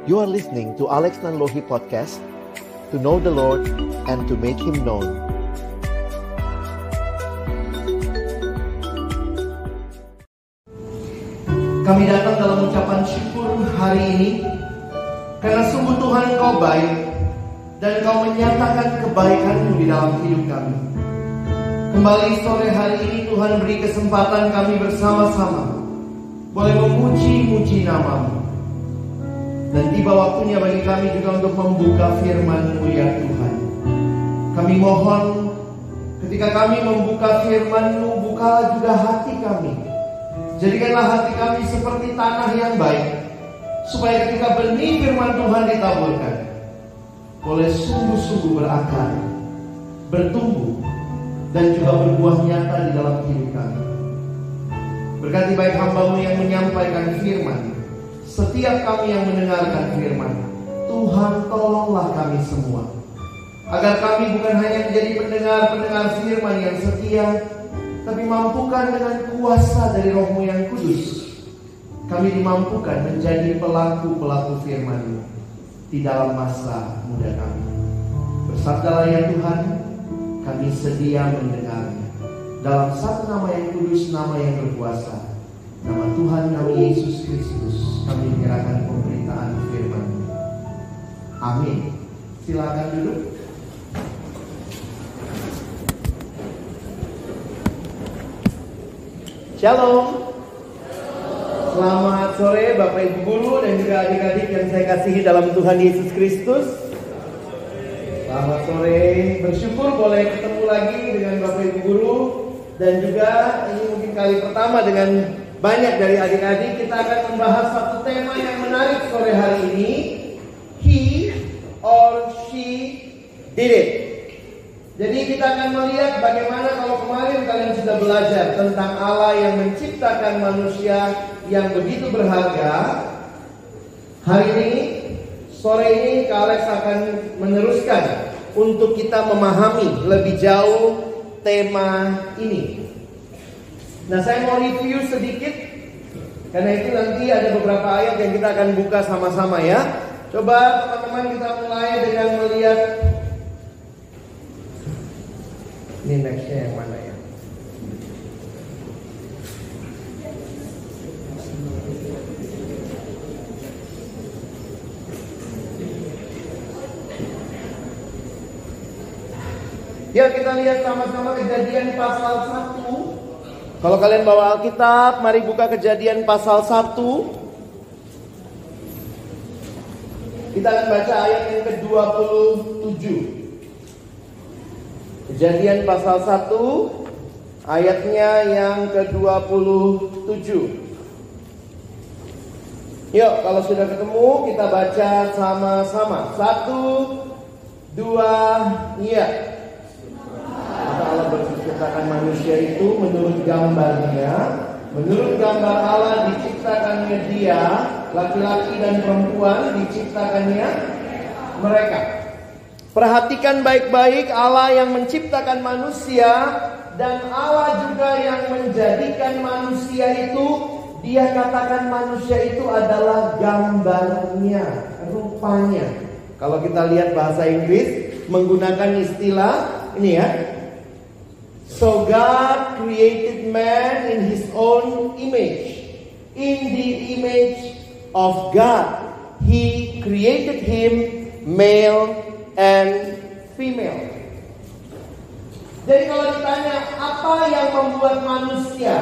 You are listening to Alex Nanlohi Podcast, to know the Lord and to make Him known. Kami datang dalam ucapan syukur hari ini, karena sungguh Tuhan Engkau baik, dan Engkau menyatakan kebaikan-Mu di dalam hidup kami. Kembali sore hari ini Tuhan beri kesempatan kami bersama-sama boleh memuji-muji nama-Mu. Dan tiba waktunya bagi kami juga untuk membuka firman-Mu ya Tuhan. Kami mohon ketika kami membuka firman-Mu, bukalah juga hati kami. Jadikanlah hati kami seperti tanah yang baik, supaya ketika benih firman Tuhan ditaburkan, boleh sungguh-sungguh berakar, bertumbuh, dan juga berbuah nyata di dalam hidup kami. Berkati baik hamba-Mu yang menyampaikan firman, setiap kami yang mendengarkan firman. Tuhan, tolonglah kami semua, agar kami bukan hanya menjadi pendengar-pendengar firman yang setia, tapi mampukan dengan kuasa dari Roh-Mu yang kudus, kami dimampukan menjadi pelaku-pelaku firman-Mu di dalam masa muda kami. Bersabdalah ya Tuhan, kami sedia mendengarnya. Dalam satu nama yang kudus, nama yang berkuasa, nama Tuhan kami Yesus Kristus, kami menyerahkan pemberitaan firman-Mu. Amin. Silakan duduk. Shalom. Selamat sore Bapak Ibu Guru dan juga adik-adik yang saya kasihi dalam Tuhan Yesus Kristus. Selamat sore. Bersyukur boleh ketemu lagi dengan Bapak Ibu Guru. Dan juga ini mungkin kali pertama dengan banyak dari adik-adik. Kita akan membahas satu tema yang menarik sore hari ini. He or she did it. Jadi kita akan melihat bagaimana kalau kemarin kalian sudah belajar tentang Allah yang menciptakan manusia yang begitu berharga. Hari ini, sore ini Kak Alex akan meneruskan untuk kita memahami lebih jauh tema ini. Nah, saya mau review sedikit, karena itu nanti ada beberapa ayat yang kita akan buka sama-sama ya. Coba teman-teman kita mulai dengan melihat. Ini nextnya yang mana ya? Ya, kita lihat sama-sama Kejadian pasal 1. Kalau kalian bawa Alkitab, mari buka Kejadian pasal 1. Kita akan baca ayat yang ke-27. Kejadian pasal 1 ayatnya yang ke-27. Yuk, kalau sudah ketemu kita baca sama-sama. 1, 2, iya. Maka Allah menciptakan manusia itu menurut gambarnya. Menurut gambar Allah diciptakannya dia, laki-laki dan perempuan diciptakannya mereka. Perhatikan baik-baik, Allah yang menciptakan manusia dan Allah juga yang menjadikan manusia itu. Dia katakan manusia itu adalah gambarnya, rupanya. Kalau kita lihat bahasa Inggris menggunakan istilah ini ya. So God created man in His own image. In the image of God He created him, male and female. Jadi kalau ditanya apa yang membuat manusia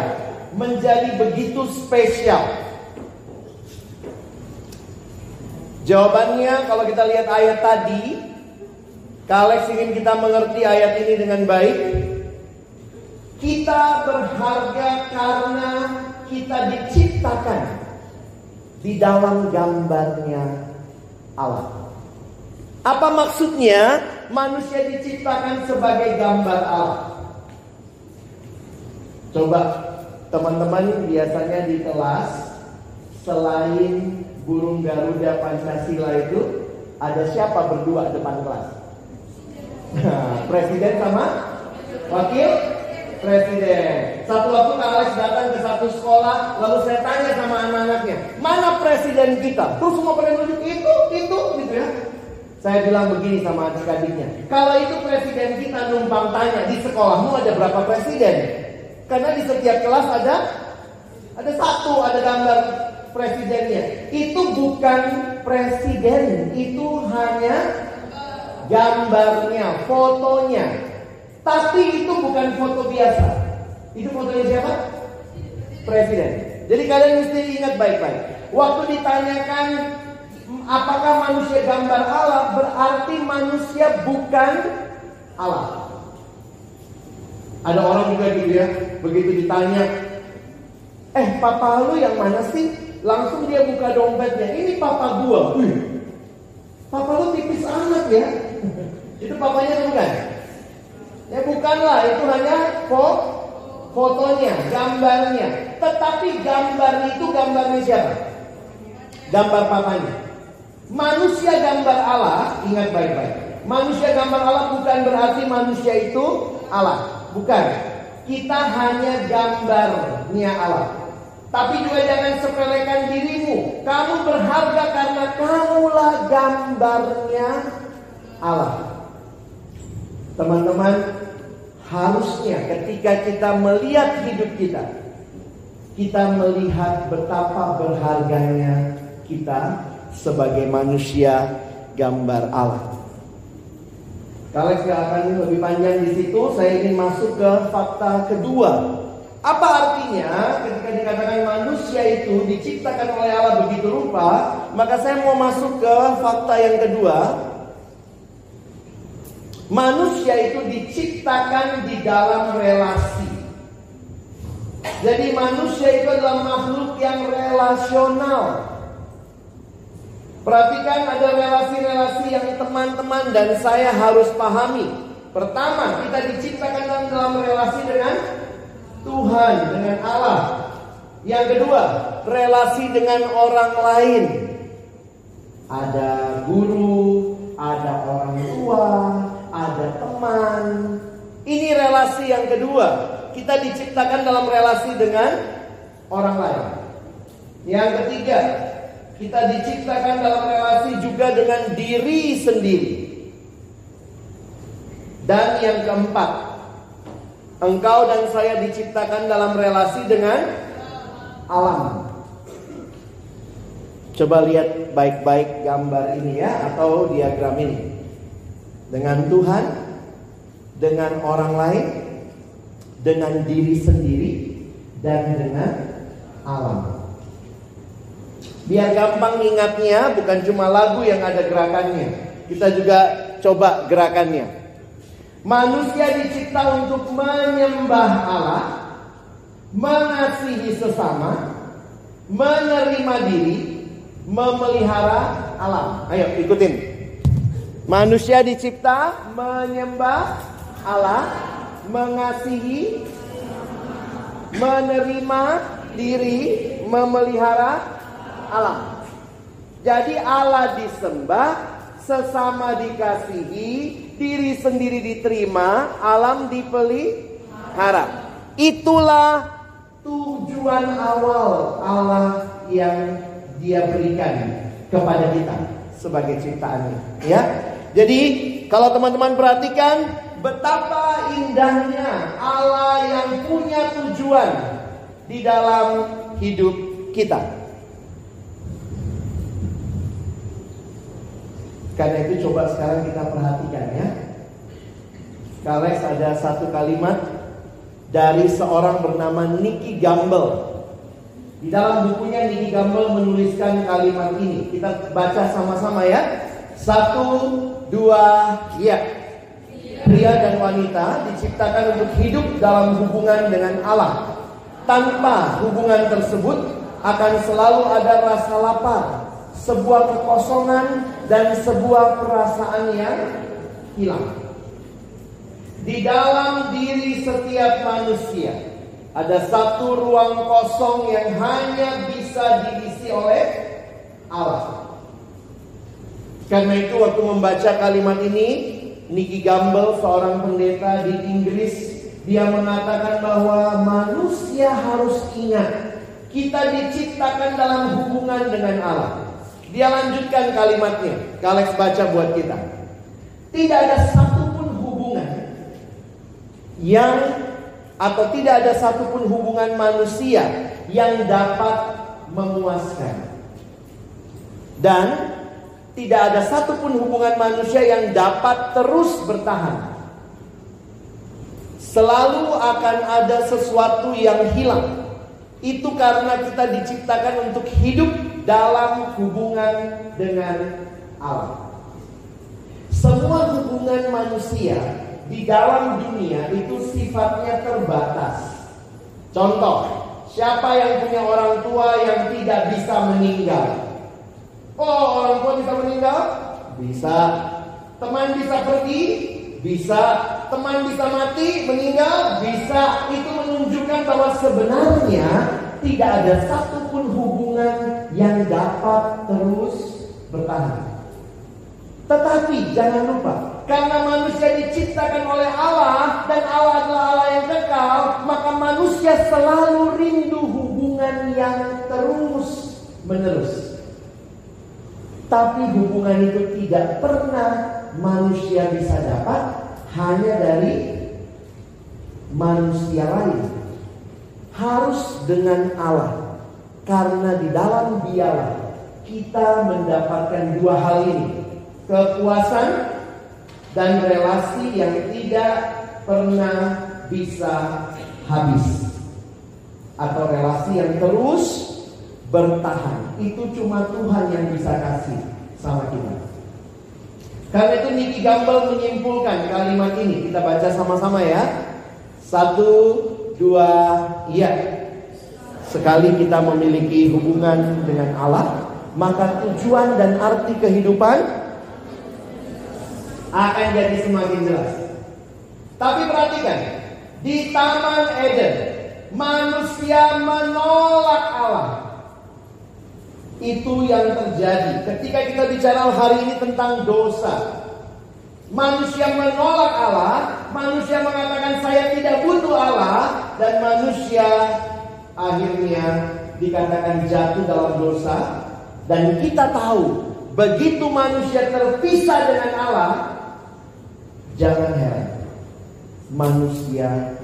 menjadi begitu spesial, jawabannya kalau kita lihat ayat tadi, Kak Alex ingin kita mengerti ayat ini dengan baik. Kita berharga karena kita diciptakan di dalam gambarnya Allah. Apa maksudnya manusia diciptakan sebagai gambar Allah? Coba teman-teman biasanya di kelas, selain burung Garuda Pancasila itu, ada siapa berdua depan kelas? Presiden sama wakil presiden. Satu waktu Kak Alex datang ke satu sekolah, lalu saya tanya sama anak-anaknya, mana presiden presiden kita. Terus semua pada nunjuk itu gitu ya. Saya bilang begini sama adik-adiknya, kalau itu presiden kita, numpang tanya, di sekolahmu ada berapa presiden? Karena di setiap kelas ada satu, ada gambar presidennya. Itu bukan presiden, itu hanya gambarnya, fotonya. Tapi itu bukan foto biasa. Itu fotonya siapa? Presiden. Jadi kalian mesti ingat baik-baik. Waktu ditanyakan apakah manusia gambar Allah, berarti manusia bukan Allah. Ada orang juga gitu ya, begitu ditanya, papa lu yang mana sih? Langsung dia buka dompetnya, ini papa gua. Papa lu tipis amat ya. Itu papanya bukan? Ya bukanlah, itu hanya fotonya, gambarnya. Tetapi gambar itu gambarnya siapa? Gambar papanya. Manusia gambar Allah, ingat baik-baik. Manusia gambar Allah bukan berarti manusia itu Allah. Bukan. Kita hanya gambarnya Allah. Tapi juga jangan sepelekan dirimu. Kamu berharga karena kamulah gambarnya Allah. Teman-teman, harusnya ketika kita melihat hidup kita, kita melihat betapa berharganya kita sebagai manusia gambar Allah. Kalau saya akan lebih panjang di situ, saya ingin masuk ke fakta kedua. Apa artinya ketika dikatakan manusia itu diciptakan oleh Allah begitu rupa? Maka saya mau masuk ke fakta yang kedua. Manusia itu diciptakan di dalam relasi. Jadi manusia itu adalah makhluk yang relasional. Perhatikan, ada relasi-relasi yang teman-teman dan saya harus pahami. Pertama, kita diciptakan dalam relasi dengan Tuhan, dengan Allah. Yang kedua, relasi dengan orang lain. Ada guru, ada orang tua, ada teman. Ini relasi yang kedua. Kita diciptakan dalam relasi dengan orang lain. Yang ketiga, kita diciptakan dalam relasi juga dengan diri sendiri. Dan yang keempat, engkau dan saya diciptakan dalam relasi dengan alam. Coba lihat baik-baik gambar ini ya, atau diagram ini. Dengan Tuhan, dengan orang lain, dengan diri sendiri, dan dengan alam. Biar gampang ingatnya, bukan cuma lagu yang ada gerakannya. Kita juga coba gerakannya. Manusia dicipta untuk menyembah Allah, mengasihi sesama, menerima diri, memelihara alam. Ayo ikutin. Manusia dicipta menyembah Allah, mengasihi, menerima diri, memelihara alam. Jadi Allah disembah, sesama dikasihi, diri sendiri diterima, alam dipelihara. Itulah tujuan awal Allah yang Dia berikan kepada kita sebagai ciptaannya. Ya, jadi kalau teman-teman perhatikan betapa indahnya Allah yang punya tujuan di dalam hidup kita. Karena itu coba sekarang kita perhatikan ya. Kalex ada satu kalimat dari seorang bernama Nicky Gamble. Di dalam bukunya Nicky Gamble menuliskan kalimat ini. Kita baca sama-sama ya. 1, 2, ya. Pria dan wanita diciptakan untuk hidup dalam hubungan dengan Allah. Tanpa hubungan tersebut akan selalu ada rasa lapar, sebuah kekosongan, dan sebuah perasaan yang hilang. Di dalam diri setiap manusia ada satu ruang kosong yang hanya bisa diisi oleh Allah. Karena itu waktu membaca kalimat ini, Nicky Gamble, seorang pendeta di Inggris, dia mengatakan bahwa manusia harus ingat, Kita diciptakan dalam hubungan dengan Allah. Dia lanjutkan kalimatnya. Alex baca buat kita. Tidak ada satupun hubungan atau tidak ada satupun hubungan manusia yang dapat memuaskan. Dan tidak ada satupun hubungan manusia yang dapat terus bertahan. Selalu akan ada sesuatu yang hilang. Itu karena kita diciptakan untuk hidup dalam hubungan dengan Allah. Semua hubungan manusia di dalam dunia itu sifatnya terbatas. Contoh, siapa yang punya orang tua yang tidak bisa meninggal? Oh, orang tua bisa meninggal? Bisa. Teman bisa pergi? Bisa. Teman bisa mati, meninggal? Bisa. Itu menunjukkan bahwa sebenarnya tidak ada satupun hubungan yang dapat terus bertahan. Tetapi jangan lupa, karena manusia diciptakan oleh Allah dan Allah adalah Allah yang kekal, maka manusia selalu rindu hubungan yang terus menerus. Tapi hubungan itu tidak pernah manusia bisa dapat hanya dari manusia lain. Harus dengan Allah. Karena di dalam Dialah kita mendapatkan dua hal ini. Kepuasan dan relasi yang tidak pernah bisa habis. Atau relasi yang terus bertahan. Itu cuma Tuhan yang bisa kasih sama kita. Karena itu Nicky Gamble menyimpulkan kalimat ini. Kita baca sama-sama ya. 1, 2, iya. Sekali kita memiliki hubungan dengan Allah, maka tujuan dan arti kehidupan akan jadi semakin jelas. Tapi perhatikan, di Taman Eden manusia menolak Allah. Itu yang terjadi ketika kita bicara hari ini tentang dosa. Manusia menolak Allah, manusia mengatakan saya tidak butuh Allah, dan manusia akhirnya dikatakan jatuh dalam dosa. Dan kita tahu, begitu manusia terpisah dengan Allah, jangan heran manusia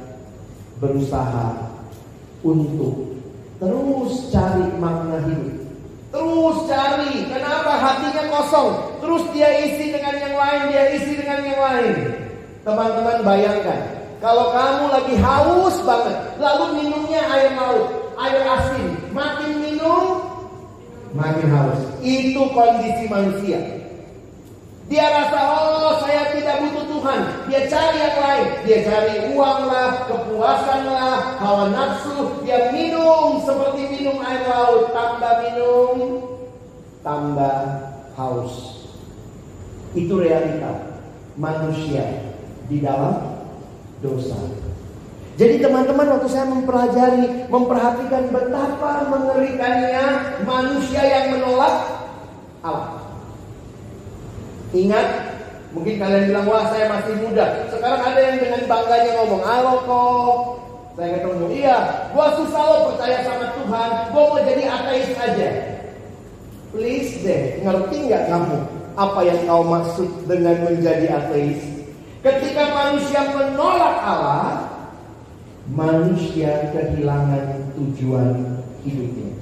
berusaha untuk terus cari makna hidup. Terus cari, kenapa hatinya kosong? Terus dia isi dengan yang lain, dia isi dengan yang lain. Teman-teman bayangkan, kalau kamu lagi haus banget, lalu minumnya air laut, air asin, makin minum, makin haus. Itu kondisi manusia. Dia rasa, oh saya tidak butuh Tuhan. Dia cari yang lain. Dia cari uang lah, kepuasan lah, hawa nafsu. Dia minum seperti minum air laut. Tambah minum, tambah haus. Itu realita manusia di dalam dosa. Jadi teman-teman, waktu saya memperhatikan betapa mengerikannya manusia yang menolak Allah. Ingat, mungkin kalian bilang, wah saya masih muda. Sekarang ada yang dengan bangganya ngomong, halo kok. Saya ketemu, iya, gua susah lo percaya sama Tuhan, gua mau jadi ateis aja. Please deh, ngerti gak kamu apa yang kau maksud dengan menjadi ateis? Ketika manusia menolak Allah, manusia kehilangan tujuan hidupnya.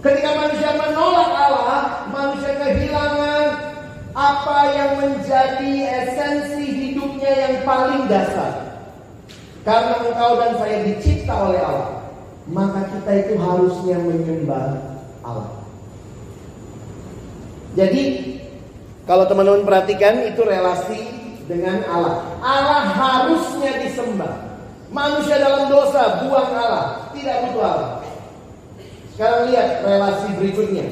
Ketika manusia menolak Allah, manusia kehilangan apa yang menjadi esensi hidupnya yang paling dasar. Karena engkau dan saya dicipta oleh Allah, maka kita itu harusnya menyembah Allah. Jadi kalau teman-teman perhatikan, itu relasi dengan Allah. Allah harusnya disembah. Manusia dalam dosa buang Allah, tidak butuh Allah. Sekarang lihat relasi berikutnya.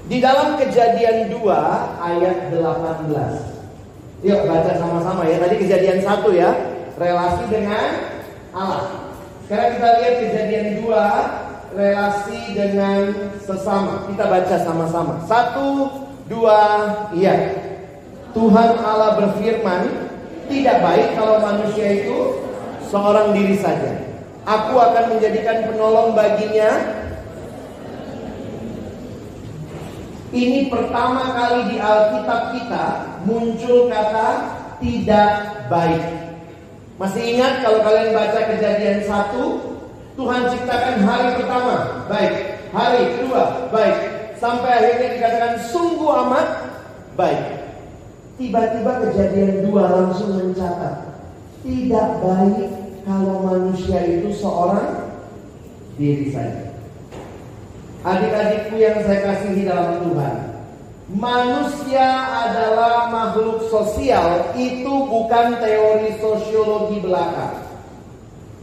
Di dalam Kejadian 2 ayat 18. Yuk baca sama-sama ya. Tadi Kejadian 1 ya, relasi dengan Allah. Sekarang kita lihat Kejadian 2, relasi dengan sesama. Kita baca sama-sama. 1, 2, iya. Tuhan Allah berfirman, tidak baik kalau manusia itu seorang diri saja. Aku akan menjadikan penolong baginya. Ini pertama kali di Alkitab kita muncul kata tidak baik. Masih ingat kalau kalian baca Kejadian 1, Tuhan ciptakan hari pertama baik, hari kedua baik, sampai akhirnya dikatakan sungguh amat baik. Tiba-tiba Kejadian 2 langsung mencatat tidak baik kalau manusia itu seorang diri saja. Adik-adikku yang saya kasihi dalam Tuhan, manusia adalah makhluk sosial. Itu bukan teori sosiologi belaka.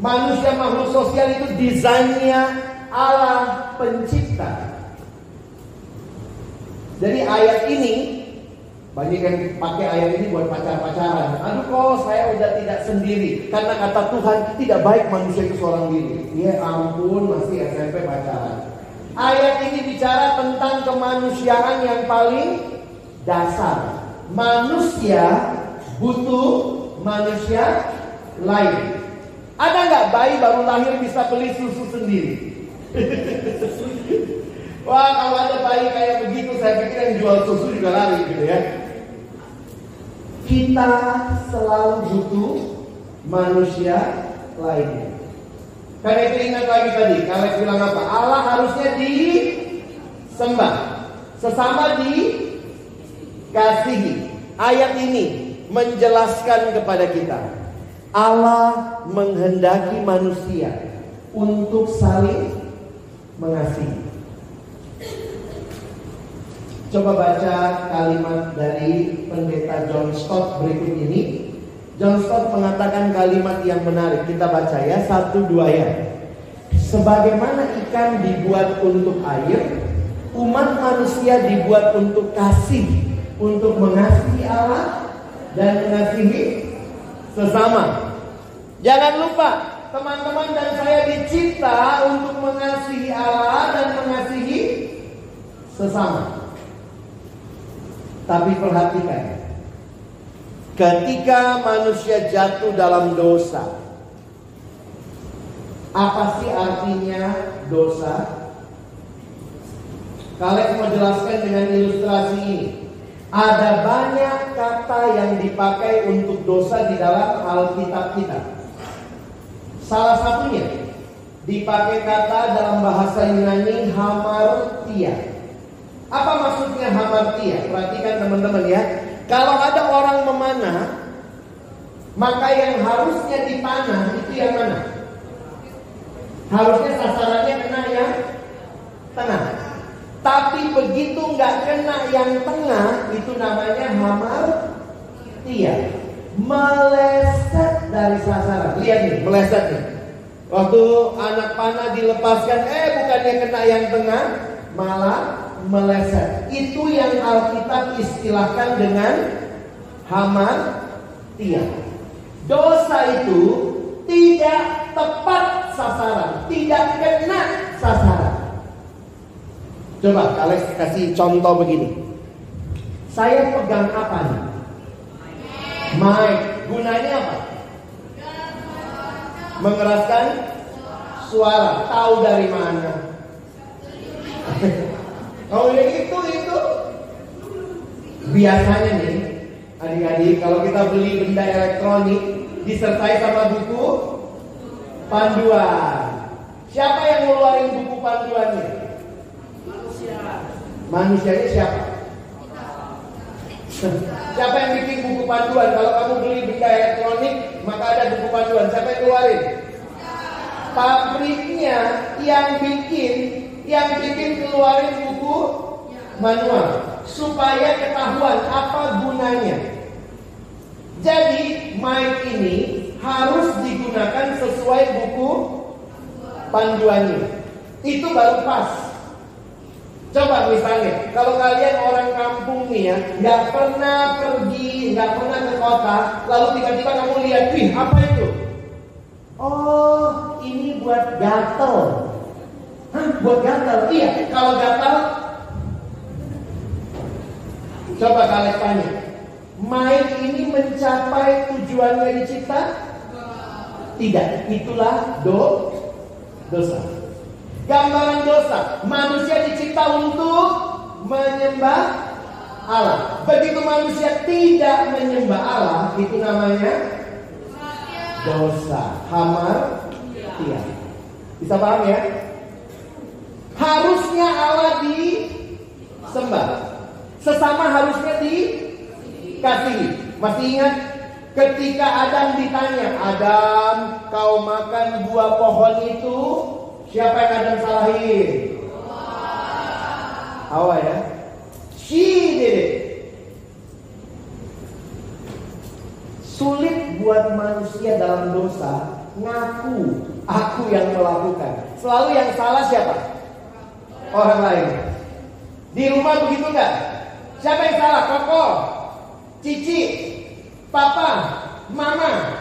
Manusia makhluk sosial itu desainnya Allah pencipta. Jadi ayat ini, banyak yang pakai ayat ini buat pacar-pacaran. Aduh kok saya udah tidak sendiri, karena kata Tuhan tidak baik manusia itu seorang diri. Ya ampun, masih SMP pacaran. Ayat ini bicara tentang kemanusiaan yang paling dasar. Manusia butuh manusia lain. Ada nggak bayi baru lahir bisa beli susu sendiri? Wah, kalau ada bayi kayak begitu, saya pikir yang jual susu juga lari gitu ya. Kita selalu butuh manusia lainnya. Karena itu ingat lagi tadi, Kaleb bilang apa? Allah harusnya disembah, sesama dikasihi. Ayat ini menjelaskan kepada kita, Allah menghendaki manusia untuk saling mengasihi. Coba baca kalimat dari pendeta John Stott berikut ini. John Stott mengatakan kalimat yang menarik. Kita baca ya, 1-2 ya. Sebagaimana ikan dibuat untuk air, umat manusia dibuat untuk kasih, untuk mengasihi Allah dan mengasihi sesama. Jangan lupa, teman-teman dan saya dicipta untuk mengasihi Allah dan mengasihi sesama. Tapi perhatikan, ketika manusia jatuh dalam dosa, apa sih artinya dosa? Kalian mau jelaskan dengan ilustrasi ini. Ada banyak kata yang dipakai untuk dosa di dalam Alkitab kita. Salah satunya dipakai kata dalam bahasa Yunani hamartia. Apa maksudnya hamartia? Perhatikan teman-teman ya. Kalau ada orang memanah, maka yang harusnya dipanah itu yang mana? Harusnya sasarannya kena yang tengah. Tapi begitu nggak kena yang tengah, itu namanya hamartia. Meleset dari sasaran. Lihat nih, meleset nih. Waktu anak panah dilepaskan, bukannya kena yang tengah, malah meleset. Itu yang Alkitab istilahkan dengan hamartia. Dosa itu tidak tepat sasaran, tidak kena sasaran. Coba kalian kasih contoh begini. Saya pegang apa nih? Mic. Gunanya apa? Mengeraskan suara. Tahu dari mana? Oh ya itu. Biasanya nih, adik-adik, kalau kita beli benda elektronik disertai sama buku panduan. Siapa yang ngeluarin buku panduannya? Manusianya siapa? Siapa yang bikin buku panduan? Kalau kamu beli benda elektronik, maka ada buku panduan. Siapa yang keluarin? Pabriknya yang bikin keluarin buku manual supaya ketahuan apa gunanya. Jadi mic ini harus digunakan sesuai buku panduannya. Itu baru pas. Coba misalnya, kalau kalian orang kampung nih ya, nggak pernah pergi, nggak pernah ke kota, lalu tiba-tiba kamu lihat, wih apa itu? Oh, ini buat gatel. Hah, buat gatel? Iya, kalau gatel, coba kalian tanya, mic ini mencapai tujuannya dicipta? Tidak, itulah dosa. dosa. Gambaran dosa. Manusia dicipta untuk menyembah Allah. Begitu manusia tidak menyembah Allah, itu namanya dosa. Hamartia. Bisa paham ya? Harusnya Allah disembah. Sesama harusnya dikasihi. Masih ingat ketika Adam ditanya, Adam, kau makan buah pohon itu, siapa yang Adam salahin? Hawa ya. She did it. Sulit buat manusia dalam dosa ngaku, aku yang melakukan. Selalu yang salah siapa? Orang lain. Di rumah begitu enggak? Siapa yang salah? Koko, Cici, Papa, Mama.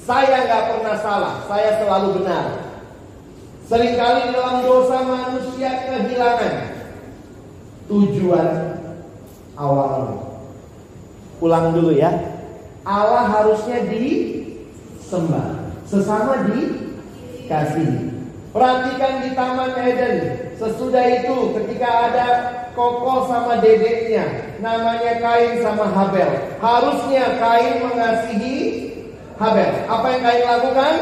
Saya nggak pernah salah, saya selalu benar. Seringkali dalam dosa manusia kehilangan tujuan awalnya. Ulang dulu ya. Allah harusnya disembah, sesama dikasihi. Perhatikan di Taman Eden. Sesudah itu ketika ada Koko sama dedeknya, namanya Kain sama Habel. Harusnya Kain mengasihi Habel. Apa yang Kain lakukan?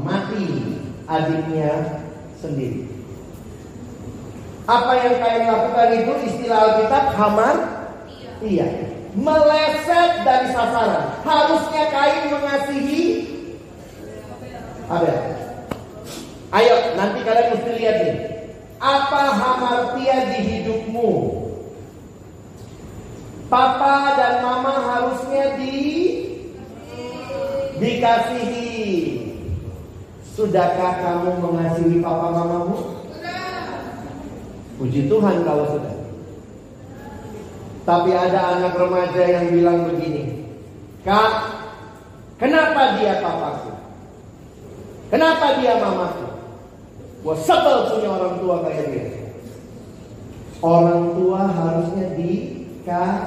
Mati adiknya sendiri. Apa yang Kain lakukan itu istilah Alkitab hamartia. Meleset dari sasaran. Harusnya Kain mengasihi Habel. Ayo, nanti kalian mesti lihat nih. Apa hamartia di hidupmu? Papa dan mama harusnya dikasihi. Sudahkah kamu mengasihi papa mamamu? Puji Tuhan kalau sudah. Tapi ada anak remaja yang bilang begini, Kak, kenapa dia papaku? Kenapa dia mamaku? Gua sebel punya orang tua kayak dia. Orang tua harusnya dikasihi.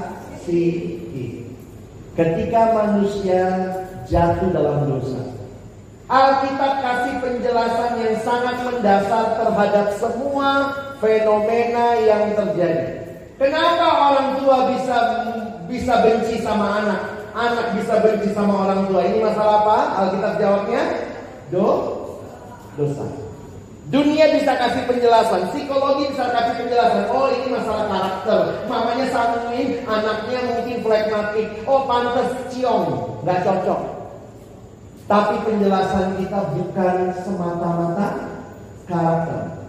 Ketika manusia jatuh dalam dosa, Alkitab kasih penjelasan yang sangat mendasar terhadap semua fenomena yang terjadi. Kenapa orang tua bisa benci sama anak? Anak bisa benci sama orang tua. Ini masalah apa? Alkitab jawabnya dosa. Dunia bisa kasih penjelasan, psikologi bisa kasih penjelasan. Oh, ini masalah karakter. Mamanya sanguin, anaknya mungkin flekmatik. Oh, pantes ciong, nggak cocok. Tapi penjelasan kita bukan semata-mata karakter.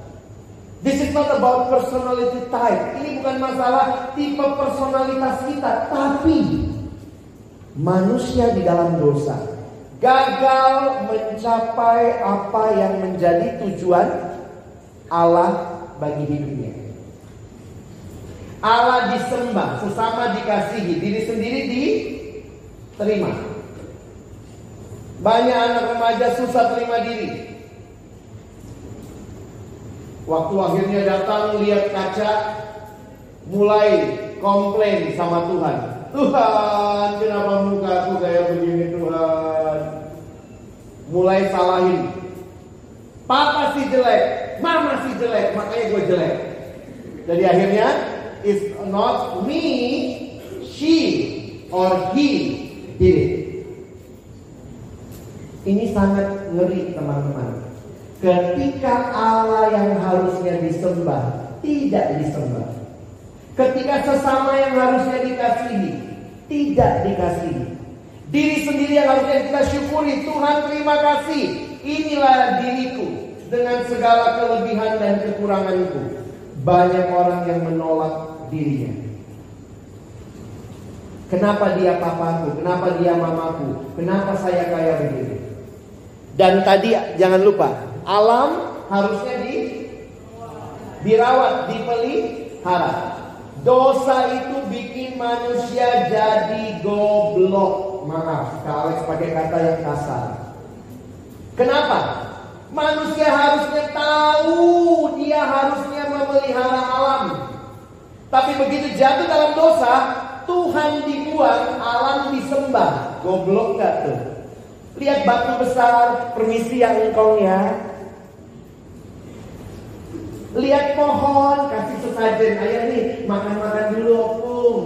This is not about personality type. Ini bukan masalah tipe personalitas kita, tapi manusia di dalam dosa gagal mencapai apa yang menjadi tujuan Allah bagi hidupnya. Allah disembah, sesama dikasihi, diri sendiri diterima. Banyak anak remaja susah terima diri. Waktu akhirnya datang lihat kaca, mulai komplain sama Tuhan. Tuhan, kenapa mukaku kayak begini Tuhan? Mulai salahin. Papa sih jelek, mama sih jelek, makanya gue jelek. Jadi akhirnya, it's not me, she or he did it. Ini sangat ngeri teman-teman. Ketika Allah yang harusnya disembah tidak disembah. Ketika sesama yang harusnya dikasihi tidak dikasihi. Diri sendiri yang harusnya kita syukuri. Tuhan terima kasih, inilah diriku dengan segala kelebihan dan kekuranganku. Banyak orang yang menolak dirinya. Kenapa dia papaku? Kenapa dia mamaku? Kenapa saya kayak begini? Dan tadi jangan lupa, alam harusnya dirawat, dipelihara. Dosa itu bikin manusia jadi goblok. Maaf, Kak Alex pakai kata yang kasar. Kenapa? Manusia harusnya tahu dia harusnya memelihara alam. Tapi begitu jatuh dalam dosa, Tuhan dibuang, alam disembah. Goblok gak tuh? Lihat batu besar, permisi yang engkong ya. Lihat pohon, kasih sesajen. Ayo nih, makan-makan dulu opung.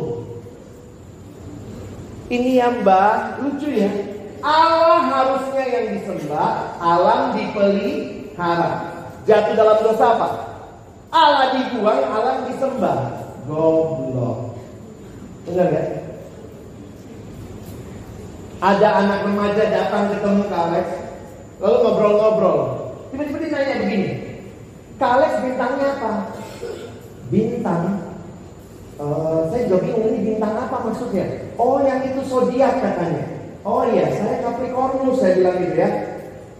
Ini ya mbak, lucu ya. Allah harusnya yang disembah, alam dipelihara. Jatuh dalam dosa apa? Allah dibuang, alam disembah. Goblok. Benar gak? Ada anak remaja datang ketemu Kak Alex, lalu ngobrol-ngobrol. Tiba-tiba dia nanya begini, Kak Alex bintangnya apa? Bintang? Saya juga bingung ini bintang apa maksudnya? Oh yang itu zodiak katanya. Oh iya saya Capricornus, saya bilang gitu ya.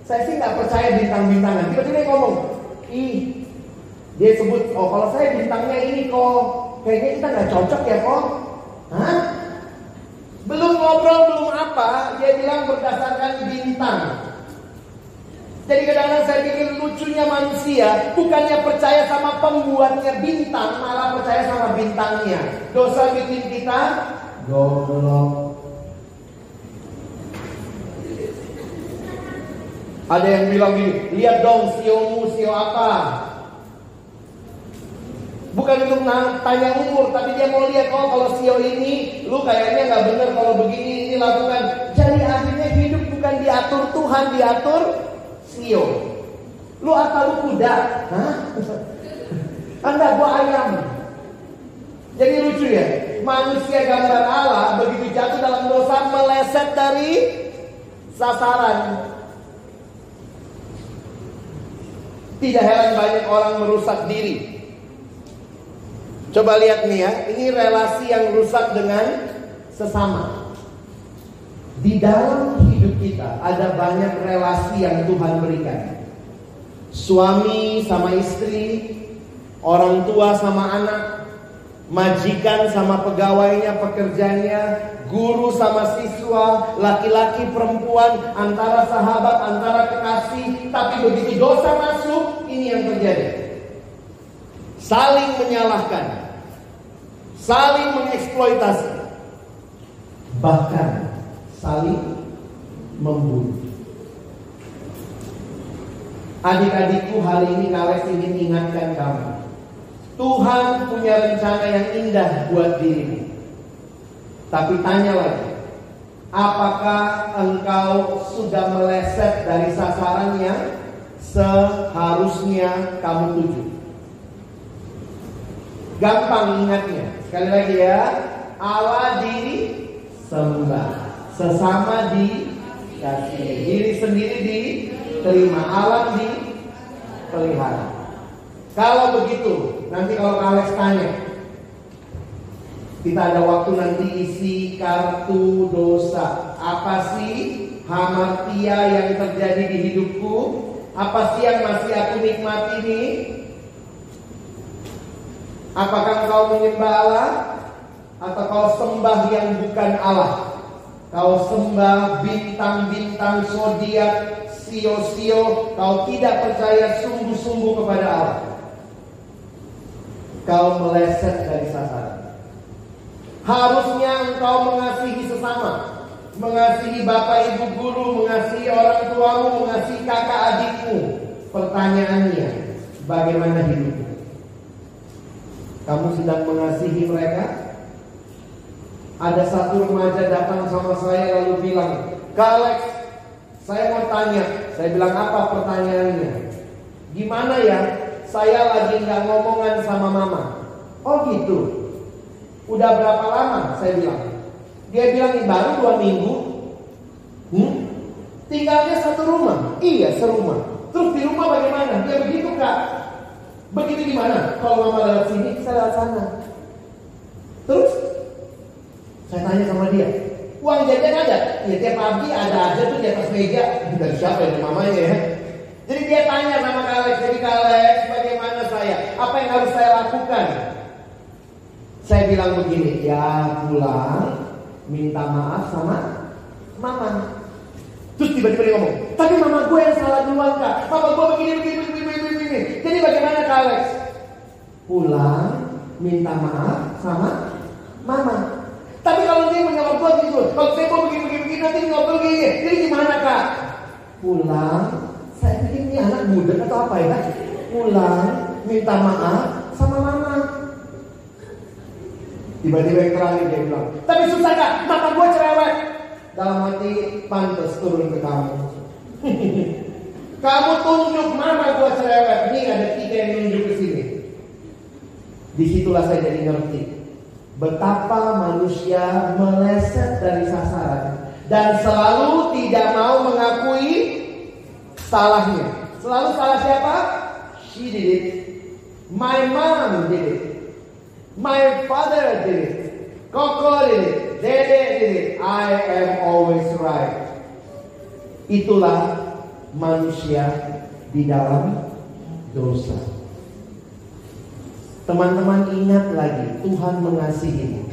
Saya sih gak percaya bintang-bintangan. Tiba-tiba dia ngomong, dia sebut, oh kalau saya bintangnya ini kok, kayaknya kita gak cocok ya kok. Hah? Belum ngobrol, belum apa, dia bilang berdasarkan bintang. Jadi kadang-kadang saya pikir lucunya manusia, bukannya percaya sama pembuatnya bintang, malah percaya sama bintangnya. Dosa bikin kita goblok. Ada yang bilang gini, lihat dong siomu, sio apa? Bukan untuk tanya umur, tapi dia mau lihat, oh kalau sio ini, lu kayaknya gak bener kalau begini, ini lakukan. Jadi akhirnya hidup bukan diatur Tuhan, diatur sio. Lu apa lu kuda? Hah? Anda gua ayam. Jadi lucu ya, manusia gambar Allah begitu jatuh dalam dosa meleset dari sasaran. Tidak heran banyak orang merusak diri. Coba lihat nih ya, ini relasi yang rusak dengan sesama. Di dalam hidup kita ada banyak relasi yang Tuhan berikan. Suami sama istri, orang tua sama anak, majikan sama pegawainya, pekerjanya, guru sama siswa, laki-laki perempuan, antara sahabat, antara kekasih. Tapi begitu dosa masuk, ini yang terjadi. Saling menyalahkan, saling mengeksploitasi, bahkan saling membunuh. Adik-adikku, hari ini Kales ingin ingatkan kamu, Tuhan punya rencana yang indah buat dirimu. Tapi tanya lagi, apakah engkau sudah meleset dari sasaran yang seharusnya kamu tuju? Gampang ingatnya. Sekali lagi ya, Allah disembah, sesama dikasihi, diri sendiri diterima, alam dipelihara. Kalau begitu, nanti kalau Alex tanya, kita ada waktu nanti isi kartu dosa. Apa sih hamartia yang terjadi di hidupku? Apa sih yang masih aku nikmati nih? Apakah kau menyembah Allah? Atau kau sembah yang bukan Allah? Kau sembah bintang-bintang, zodiak, sio-sio. Kau tidak percaya sungguh-sungguh kepada Allah. Kau meleset dari sasaran. Harusnya engkau mengasihi sesama, mengasihi bapak ibu guru, mengasihi orang tuamu, mengasihi kakak adikmu. Pertanyaannya, bagaimana hidupmu? Kamu sedang mengasihi mereka? Ada satu remaja datang sama saya lalu bilang, Kak Alex, saya mau tanya. Saya bilang, apa pertanyaannya? Gimana ya, saya lagi gak ngomongan sama mama. Oh gitu. Udah berapa lama? Saya bilang. Dia bilang, baru 2 minggu. Tinggalnya satu rumah? Iya, serumah. Terus di rumah bagaimana? Dia begitu Kak. Begitu gimana? Kalau mama lewat sini, saya lewat sana. Terus saya tanya sama dia, uang jajan ada? Ya tiap pagi ada aja tuh di atas meja. Dari siapa ya? Mamanya ya. Jadi dia tanya sama Kak Alex, jadi Kak Alex, bagaimana saya? Apa yang harus saya lakukan? Saya bilang begini, ya pulang, minta maaf sama mama. Terus tiba-tiba dia ngomong, tapi mama gue yang salah duluan Kak. Mama gue begini. Jadi bagaimana Kak Alex? Pulang, minta maaf sama mama. Tapi kalau dia punya orang tua gitu, kalau saya mau begini nanti ngobrol gini. Jadi gimana kak? Pulang, saya pikir ini anak muda atau apa ya? Pulang, minta maaf sama mama. Tiba-tiba yang terakhir dia bilang, tapi susah kak, mama gue cerewet. Dalam hati, pantas turun ke kamu. Kamu tunjuk mama gue cerewet. Ini ada 3 yang nunjuk ke sini. Disitulah saya jadi ngerti betapa manusia meleset dari sasaran dan selalu tidak mau mengakui salahnya. Selalu salah siapa? She did it. My mom did it. My father did it. Koko did it. Dede did it. I am always right. Itulah manusia di dalam dosa. Teman-teman ingat lagi, Tuhan mengasihimu.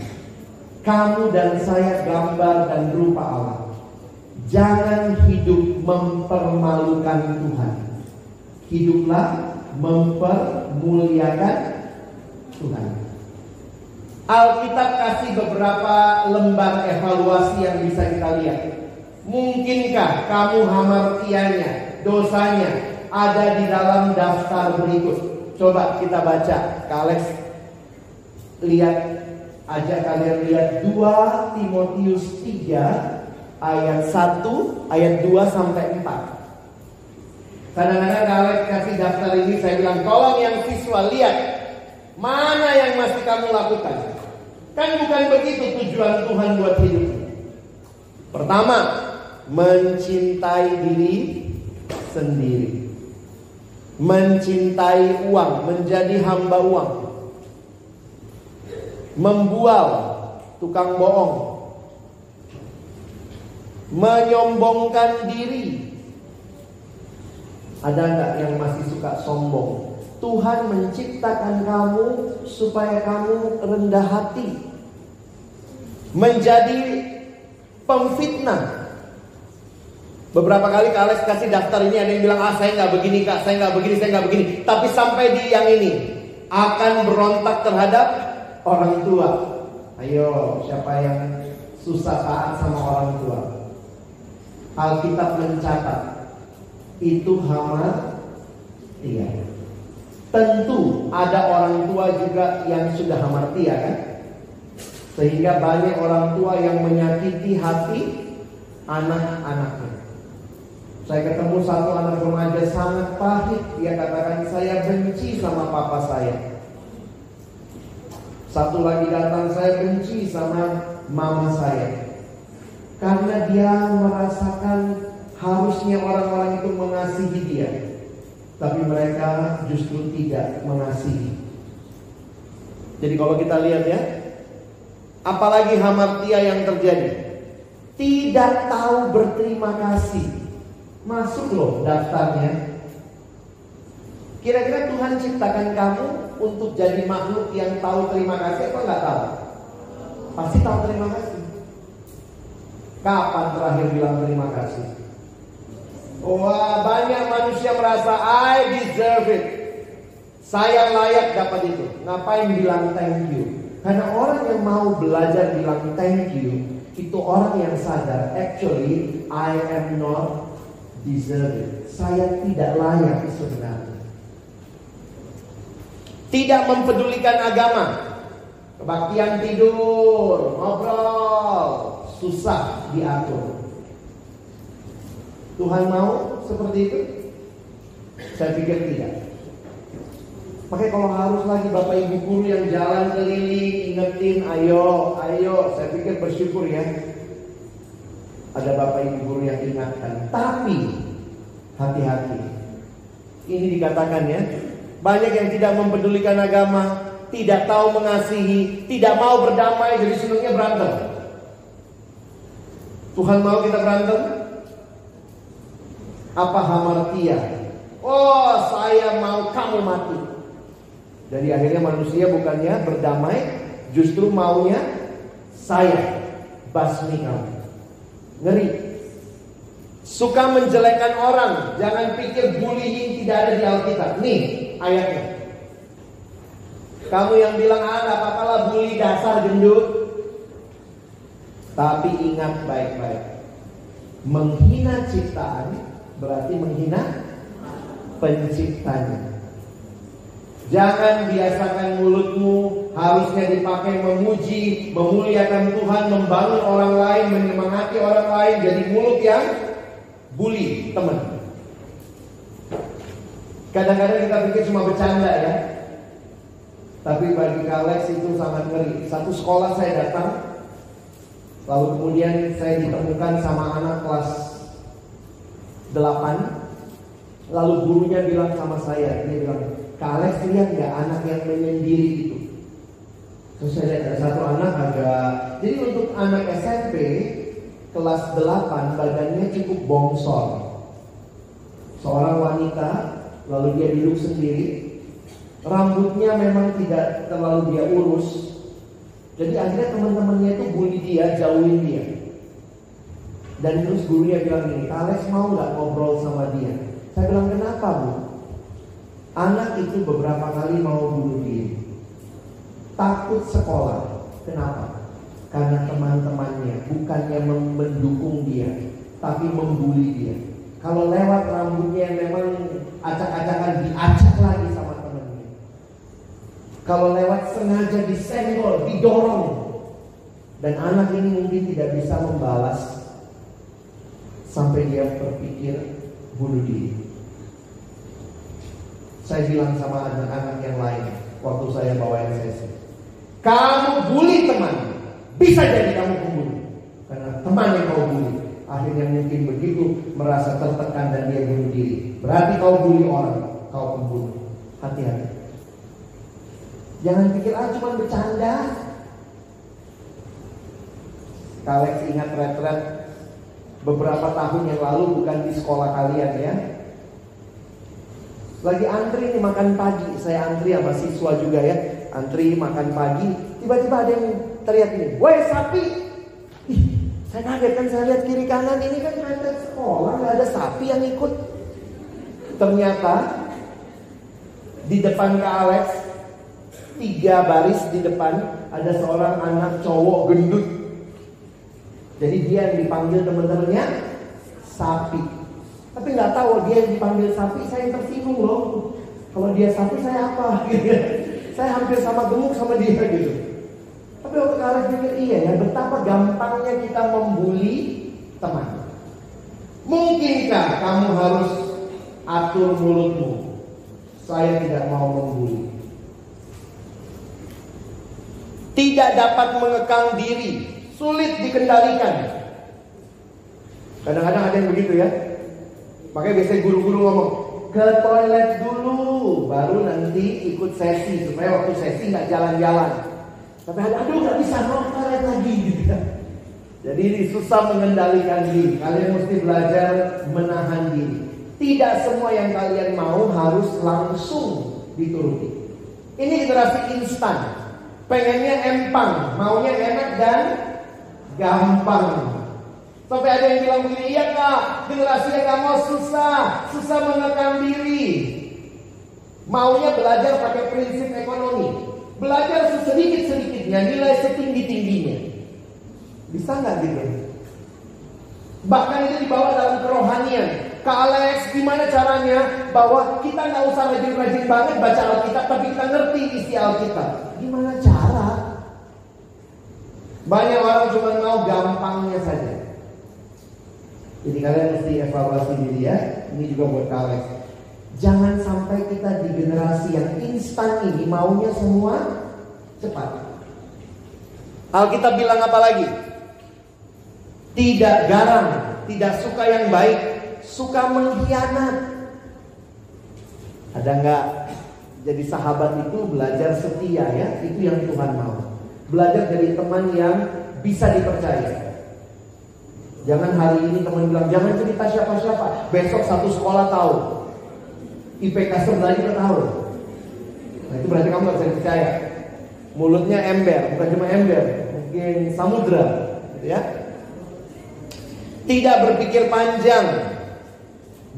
Kamu dan saya gambar dan rupa Allah. Jangan hidup mempermalukan Tuhan. Hiduplah mempermuliakan Tuhan. Alkitab kasih beberapa lembar evaluasi yang bisa kita lihat. Mungkinkah kamu hamartianya, dosanya ada di dalam daftar berikut? Coba kita baca. Kak Alex lihat, ajak kalian lihat 2 Timotius 3 ayat 1, ayat 2 sampai 4. Kadang-kadang Kak Alex kasih daftar ini, saya bilang tolong yang siswa lihat mana yang masih kamu lakukan. Kan bukan begitu tujuan Tuhan buat hidup. Pertama, mencintai diri sendiri. Mencintai uang, menjadi hamba uang. Membual, tukang bohong. Menyombongkan diri. Ada enggak yang masih suka sombong? Tuhan menciptakan kamu supaya kamu rendah hati. Menjadi pemfitnah. Beberapa kali Kak Alex kasih daftar ini, ada yang bilang, saya nggak begini kak, saya nggak begini, saya nggak begini. Tapi sampai di yang ini, akan berontak terhadap orang tua. Ayo, siapa yang susah taat sama orang tua? Alkitab mencatat, itu hamartia. Tentu ada orang tua juga yang sudah hamartia kan? Sehingga banyak orang tua yang menyakiti hati anak-anaknya. Saya ketemu satu anak remaja sangat pahit. Dia katakan, saya benci sama papa saya. Satu lagi datang, saya benci sama mama saya. Karena dia merasakan harusnya orang-orang itu mengasihi dia, tapi mereka justru tidak mengasihi. Jadi kalau kita lihat ya, apalagi hamartia yang terjadi, tidak tahu berterima kasih. Masuk loh daftarnya. Kira-kira Tuhan ciptakan kamu untuk jadi makhluk yang tahu terima kasih apa nggak tahu? Pasti tahu terima kasih. Kapan terakhir bilang terima kasih? Wah, banyak manusia merasa I deserve it. Saya layak dapat itu. Ngapain bilang thank you? Karena orang yang mau belajar bilang thank you, itu orang yang sadar, actually I am not deserve. Saya tidak layak sebenarnya. Tidak mempedulikan agama. Kebaktian tidur, ngobrol, susah diatur. Tuhan mau seperti itu? Saya pikir tidak. Makanya kalau harus lagi Bapak Ibu guru yang jalan keliling ingetin, ayo, saya pikir bersyukur ya. Ada Bapak Ibu guru yang ingatkan. Tapi hati-hati. Ini dikatakan ya, banyak yang tidak mempedulikan agama, tidak tahu mengasihi, tidak mau berdamai, jadi senangnya berantem. Tuhan mau kita berantem? Apa hamartia? Oh, saya mau kamu mati. Jadi akhirnya manusia bukannya berdamai, justru maunya saya basmi kamu. Ngeri. Suka menjelekkan orang. Jangan pikir bullying tidak ada di Alkitab. Nih ayatnya. Kamu yang bilang, nggak apa-apa lah bully dasar gendut. Tapi ingat baik-baik, menghina ciptaan berarti menghina penciptanya. Jangan biasakan mulutmu harusnya dipakai memuji, memuliakan Tuhan, membangun orang lain, menyemangati orang lain. Jadi mulut yang bully teman. Kadang-kadang kita pikir cuma bercanda ya, tapi bagi Alex itu sangat ngeri. Satu sekolah saya datang, lalu kemudian saya ditemukan sama anak kelas 8. Lalu gurunya bilang sama saya, dia bilang, "Kak Alex, lihat gak anak yang menyendiri itu?" Terus saya lihat ada satu anak agak, jadi untuk anak SMP kelas 8 badannya cukup bongsor. Seorang wanita, lalu dia duduk sendiri. Rambutnya memang tidak terlalu dia urus. Jadi akhirnya teman-temannya itu bully dia, jauhin dia. Dan terus gurunya bilang gini, "Kak Alex mau gak ngobrol sama dia?" Saya bilang, "Kenapa, Bu?" Anak itu beberapa kali mau bunuh diri. Takut sekolah. Kenapa? Karena teman-temannya bukannya mendukung dia, tapi membuli dia. Kalau lewat rambutnya yang memang acak-acakan, diacak lagi sama temannya. Kalau lewat sengaja disenggol, didorong. Dan anak ini mungkin tidak bisa membalas sampai dia berpikir bunuh diri. Saya bilang sama anak-anak yang lain waktu saya bawain sesi, kamu bully teman, bisa jadi kamu pembunuh. Karena teman yang kau bully akhirnya mungkin begitu merasa tertekan dan dia bunuh diri. Berarti kau bully orang, kau pembunuh. Hati-hati. Jangan pikir cuma bercanda. Alex ingat retret beberapa tahun yang lalu, bukan di sekolah kalian ya. Lagi antri nih makan pagi. Saya antri sama siswa juga ya. Antri makan pagi. Tiba-tiba ada yang teriak nih, "Woi sapi!" Ih, saya kaget kan, saya lihat kiri kanan, ini kan retret sekolah, gak ada sapi yang ikut. Ternyata di depan Kak Alex, 3 baris di depan, ada seorang anak cowok gendut. Jadi dia yang dipanggil teman-temannya sapi. Tapi nggak tahu dia yang dipanggil sapi, saya yang tersinggung loh. Kalau dia sapi saya apa? Saya hampir sama gemuk sama dia gitu. Tapi waktu Alex pikir, iya ya, betapa gampangnya kita membuli teman. Mungkinkah kamu harus atur mulutmu? Saya tidak mau membuli. Tidak dapat mengekang diri, sulit dikendalikan. Kadang-kadang ada yang begitu ya. Makanya biasanya guru-guru ngomong, ke toilet dulu, baru nanti ikut sesi, supaya waktu sesi nggak jalan-jalan. Tapi aduh nggak bisa, mau toilet lagi gitu. Jadi ini susah mengendalikan diri. Kalian mesti belajar menahan diri. Tidak semua yang kalian mau harus langsung dituruti. Ini generasi instan, pengennya empang, maunya enak dan gampang. Sampai ada yang bilang begini, iya Kak, generasi yang gak mau susah mengekang diri. Maunya belajar pakai prinsip ekonomi, belajar sedikit-sedikitnya, nilai setinggi-tingginya. Bisa gak gitu? Bahkan itu dibawa dalam kerohanian. Kak Alex, gimana caranya bahwa kita gak usah rajin-rajin banget baca Alkitab, tapi kita ngerti isi Alkitab. Gimana cara? Banyak orang cuma mau gampangnya saja. Jadi kalian mesti evaluasi diri ya. Ini juga buat kalian. Jangan sampai kita di generasi yang instan ini maunya semua cepat. Alkitab bilang apa lagi? Tidak garam, tidak suka yang baik, suka mengkhianat. Ada nggak? Jadi sahabat itu belajar setia ya. Itu yang Tuhan mau. Belajar dari teman yang bisa dipercaya. Jangan hari ini teman bilang, jangan cerita siapa-siapa. Besok satu sekolah tahu, IPK sebelah juga tahu. Nah itu berarti kamu gak bisa dipercaya. Mulutnya ember, bukan cuma ember, mungkin samudra gitu ya. Tidak berpikir panjang,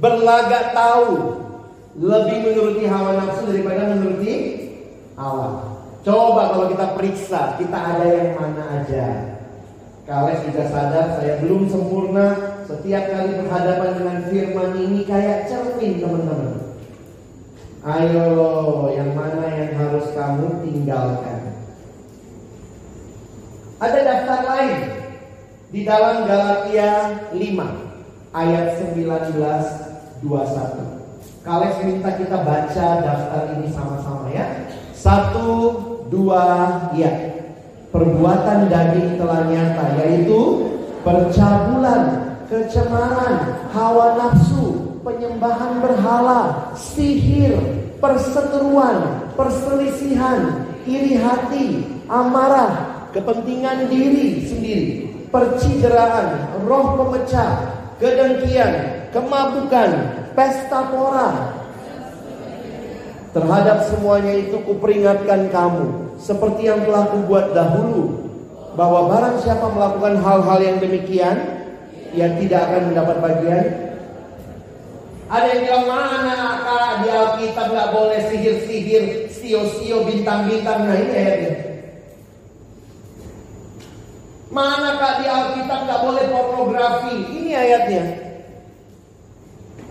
berlagak tahu, lebih menuruti hawa nafsu daripada menuruti Allah. Coba kalau kita periksa, kita ada yang mana aja. Kales juga sadar saya belum sempurna. Setiap kali berhadapan dengan firman ini kayak cermin, teman-teman. Ayo, yang mana yang harus kamu tinggalkan? Ada daftar lain di dalam Galatia 5 ayat 19-21. Kales minta kita baca daftar ini sama-sama ya. 1, 2, ya. Perbuatan daging telah nyata, yaitu percabulan, kecemaran, hawa nafsu, penyembahan berhala, sihir, perseteruan, perselisihan, iri hati, amarah, kepentingan diri sendiri, percideraan, roh pemecah, kedengkian, kemabukan, pesta pora. Terhadap semuanya itu kuperingatkan kamu, seperti yang telah kubuat dahulu, bahwa barang siapa melakukan hal-hal yang demikian, ia tidak akan mendapat bagian. Ada yang bilang, mana kak di Alkitab gak boleh sihir-sihir, sio-sio, bintang-bintang. Nah ini ayatnya. Mana kak di Alkitab gak boleh pornografi. Ini ayatnya.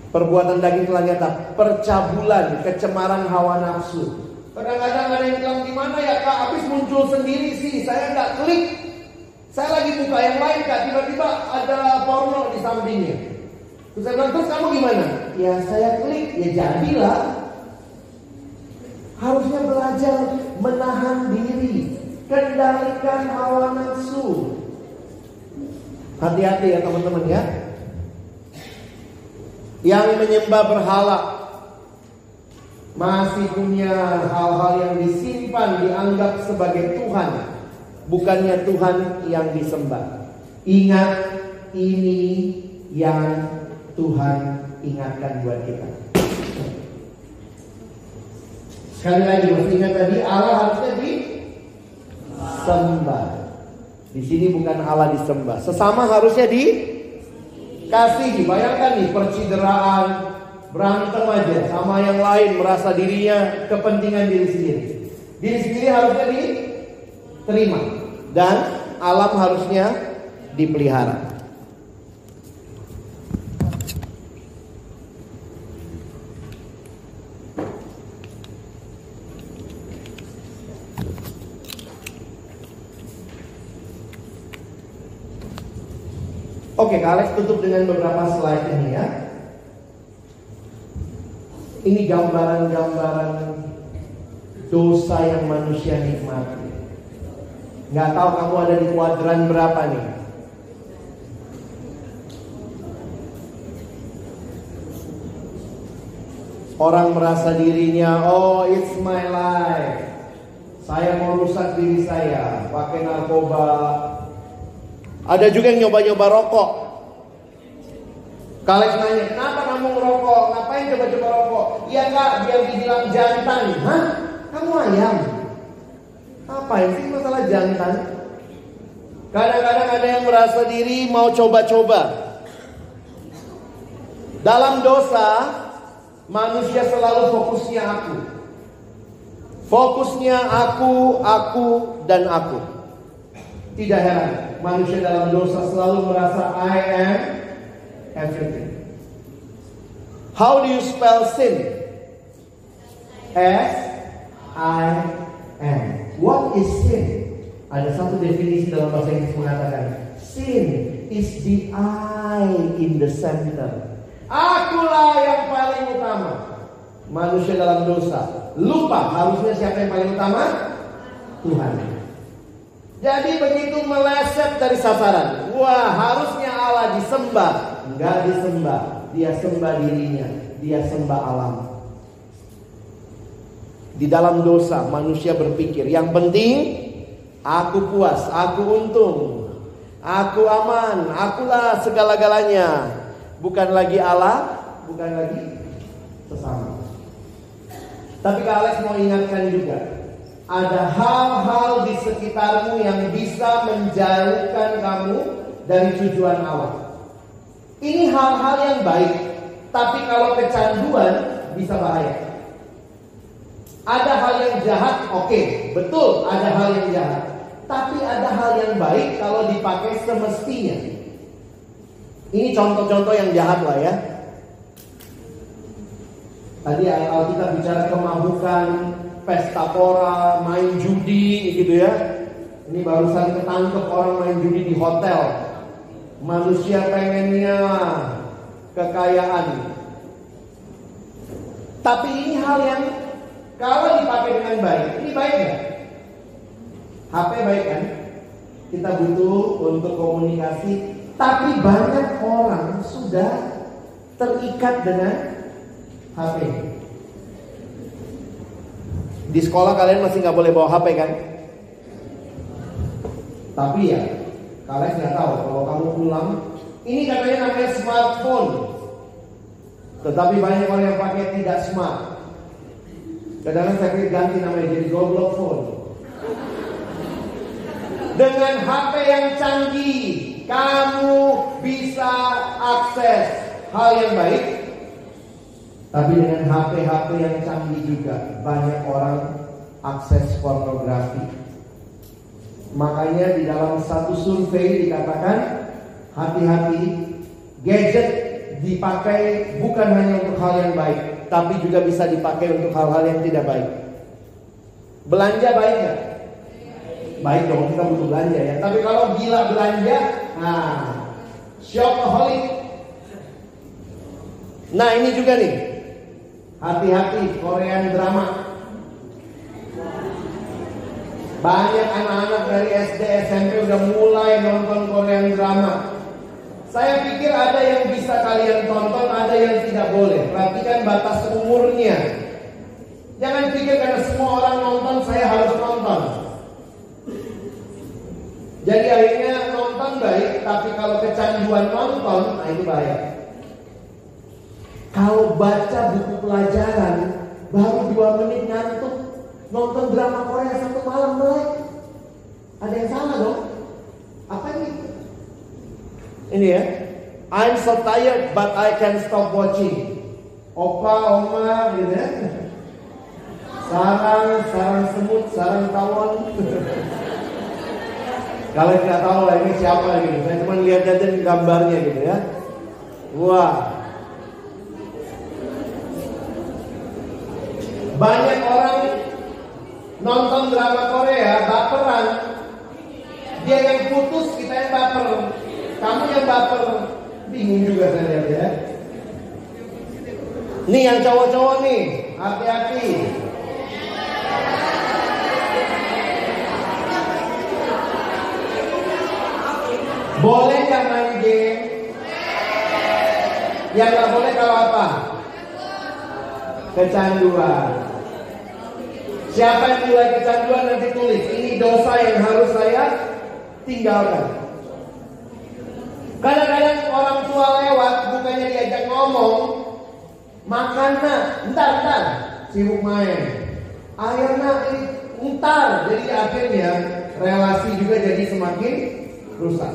Perbuatan daging telah nyata, percabulan, kecemaran hawa nafsu. Kadang-kadang ada yang bilang, gimana ya kak, habis muncul sendiri sih, saya gak klik. Saya lagi buka yang lain kak, tiba-tiba ada porno di sampingnya. Terus saya bilang, terus kamu gimana? Ya saya klik, ya jadilah. Harusnya belajar menahan diri, kendalikan hawa nafsu. Hati-hati ya teman-teman ya. Yang menyembah berhala masih punya hal-hal yang disimpan, dianggap sebagai Tuhan, bukannya Tuhan yang disembah. Ingat, ini yang Tuhan ingatkan buat kita. Sekali lagi, masih ingat tadi Allah harusnya disembah. Di sini bukan Allah disembah, sesama harusnya dikasihi. Bayangkan nih, percideraan, berantem aja sama yang lain, merasa dirinya kepentingan diri sendiri. Diri sendiri harusnya diterima, dan alam harusnya dipelihara. Oke, Kak Alex tutup dengan beberapa slide ini ya. Ini gambaran-gambaran dosa yang manusia nikmati. Nggak tahu kamu ada di kuadran berapa nih? Orang merasa dirinya, oh it's my life. Saya mau rusak diri saya, pakai narkoba. Ada juga yang nyoba-nyoba rokok. Kalian nanya, kenapa kamu ngerokok? Ngapain coba-coba rokok? Iya kak, biar dibilang jantan. Hah? Kamu ayam? Apa sih masalah jantan? Kadang-kadang ada yang merasa diri mau coba-coba. Dalam dosa, manusia selalu fokusnya aku. Fokusnya aku, dan aku. Tidak heran, manusia dalam dosa selalu merasa I am everything. How do you spell sin? S-I-N. What is sin? Ada satu definisi dalam bahasa Inggris mengatakan, sin is the I in the center. Akulah yang paling utama. Manusia dalam dosa lupa harusnya siapa yang paling utama? Tuhan. Jadi begitu meleset dari sasaran. Wah, harusnya Allah disembah. Enggak disembah. Dia sembah dirinya. Dia sembah alam. Di dalam dosa manusia berpikir, yang penting aku puas, aku untung, aku aman, akulah segala-galanya. Bukan lagi Allah, bukan lagi sesama. Tapi Kak Alex mau ingatkan juga, ada hal-hal di sekitarmu yang bisa menjauhkan kamu dari tujuan Allah. Ini hal-hal yang baik, tapi kalau kecanduan bisa bahaya. Ada hal yang jahat, oke, betul ada hal yang jahat. tapi ada hal yang baik kalau dipakai semestinya. Ini contoh-contoh yang jahat lah ya. Tadi Alkitab bicara kemabukan, pesta pora, main judi gitu ya. Ini barusan ketangkep orang main judi di hotel. Manusia pengennya kekayaan. Tapi ini hal yang kalau dipakai dengan baik, ini baik nggak? HP baik kan? Kita butuh untuk komunikasi. Tapi banyak orang sudah terikat dengan HP. Di sekolah kalian masih nggak boleh bawa HP kan? Tapi ya, kalian nggak tahu kalau kamu pulang, ini katanya namanya smartphone. Tetapi banyak orang yang pakai tidak smart. Kadang-kadang saya ganti namanya jadi goblok phone. Dengan HP yang canggih, kamu bisa akses hal yang baik. Tapi dengan HP-HP yang canggih juga banyak orang akses pornografi. Makanya di dalam satu survei dikatakan, hati-hati, gadget dipakai bukan hanya untuk hal yang baik, tapi juga bisa dipakai untuk hal-hal yang tidak baik. Belanja baik gak? Baik dong, kita butuh belanja ya. Tapi kalau gila belanja, shopaholic. Nah ini juga nih, hati-hati Korean drama. Banyak anak-anak dari SD, SMP udah mulai nonton Korean drama. Saya pikir ada yang bisa kalian tonton, ada yang tidak boleh. Perhatikan batas umurnya. Jangan pikir karena semua orang nonton, saya harus nonton. Jadi akhirnya nonton baik, tapi kalau kecanduan nonton, itu bahaya. Kalau baca buku pelajaran, baru 2 menit ngantuk. Nonton drama Korea 1 malam melek. Ada yang salah dong? Apa ini? Ini ya, I'm so tired but I can't stop watching. Opa, oma gitu ya. Sarang semut, sarang tawon. Kalian nggak tahu lah ini siapa gitu. Saya cuma lihat aja gambarnya gitu ya. Wah. Banyak orang nonton drama Korea baperan. Dia yang putus, kita yang baper. Kamu yang baper. Bingung juga saya lihat ya. Nih yang cowok-cowok nih, hati-hati. Boleh nggak main game? Yang nggak boleh kalau apa? Kecanduan. Siapa yang mulai kecanduan nanti tulis. Ini dosa yang harus saya tinggalkan. Kadang-kadang orang tua lewat, bukannya diajak ngomong, makan nak, entar, sibuk main. Ayo nak, entar. Jadi akhirnya relasi juga jadi semakin rusak.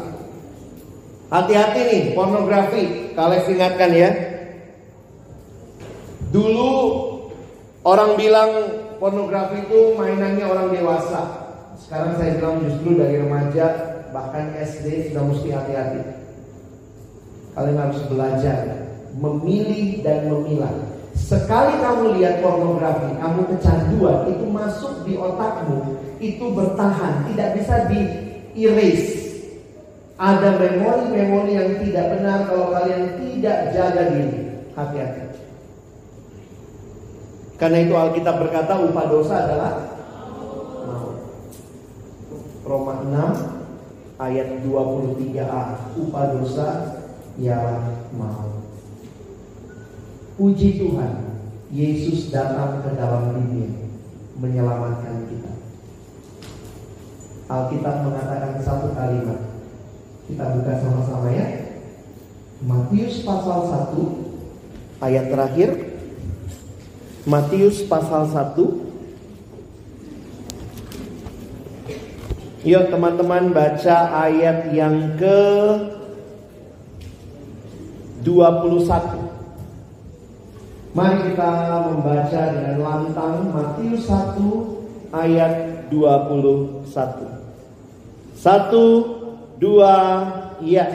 Hati-hati nih, pornografi. Kalian ingatkan ya. Dulu orang bilang pornografi itu mainannya orang dewasa. Sekarang saya bilang justru dari remaja, bahkan SD sudah mesti hati-hati. Kalian harus belajar memilih dan memilah. Sekali kamu lihat pornografi, kamu kecanduan, itu masuk di otakmu, itu bertahan, tidak bisa di-erase. Ada memori-memori yang tidak benar kalau kalian tidak jaga diri. Hati-hati. Karena itu Alkitab berkata upah dosa adalah maut. Roma 6 ayat 23a. Upah dosa ialah maut. Puji Tuhan, Yesus datang ke dalam dunia menyelamatkan kita. Alkitab mengatakan satu kalimat. Kita buka sama-sama ya. Matius pasal 1 ayat terakhir. Matius pasal 1. Yuk teman-teman baca ayat yang ke 21. Mari kita membaca dengan lantang Matius 1 ayat 21. 1, 2, iya.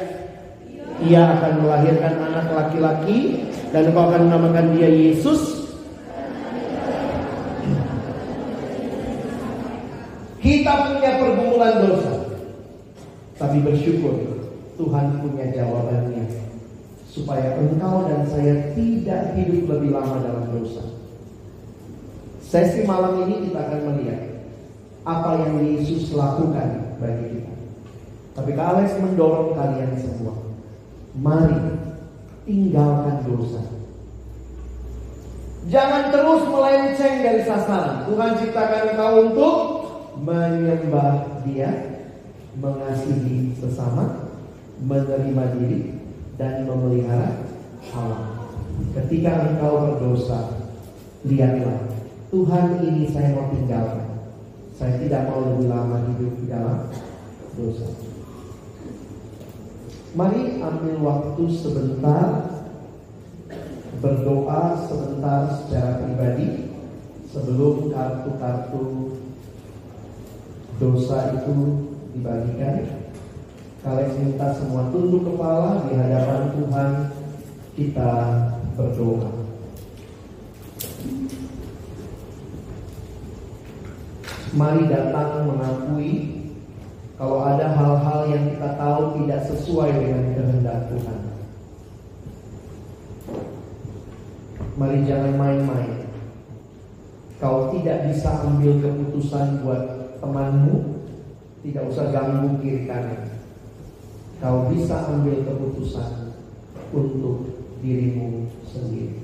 Ia akan melahirkan anak laki-laki dan engkau akan menamakan dia Yesus. Kita punya pergumulan dosa, tapi bersyukur Tuhan punya jawabannya, supaya engkau dan saya tidak hidup lebih lama dalam dosa. Sesi malam ini kita akan melihat apa yang Yesus lakukan bagi kita. Tapi Kak Alex mendorong kalian semua, mari tinggalkan dosa. Jangan terus melenceng dari sasaran. Tuhan ciptakan engkau untuk menyembah Dia, mengasihi sesama, menerima diri, dan memelihara Allah. Ketika engkau berdosa, lihatlah, Tuhan, ini saya mau tinggalkan. Saya tidak mau lebih lama hidup di dalam dosa. Mari ambil waktu sebentar, berdoa sebentar secara pribadi sebelum kartu-kartu dosa itu dibagikan. Kalian minta semua tunduk kepala di hadapan Tuhan, kita berdoa. Mari datang mengakui kalau ada hal-hal yang kita tahu tidak sesuai dengan kehendak Tuhan. Mari jangan main-main. Kau tidak bisa ambil keputusan buat temanmu, tidak usah ganggu kiri kanan. Kau bisa ambil keputusan untuk dirimu sendiri.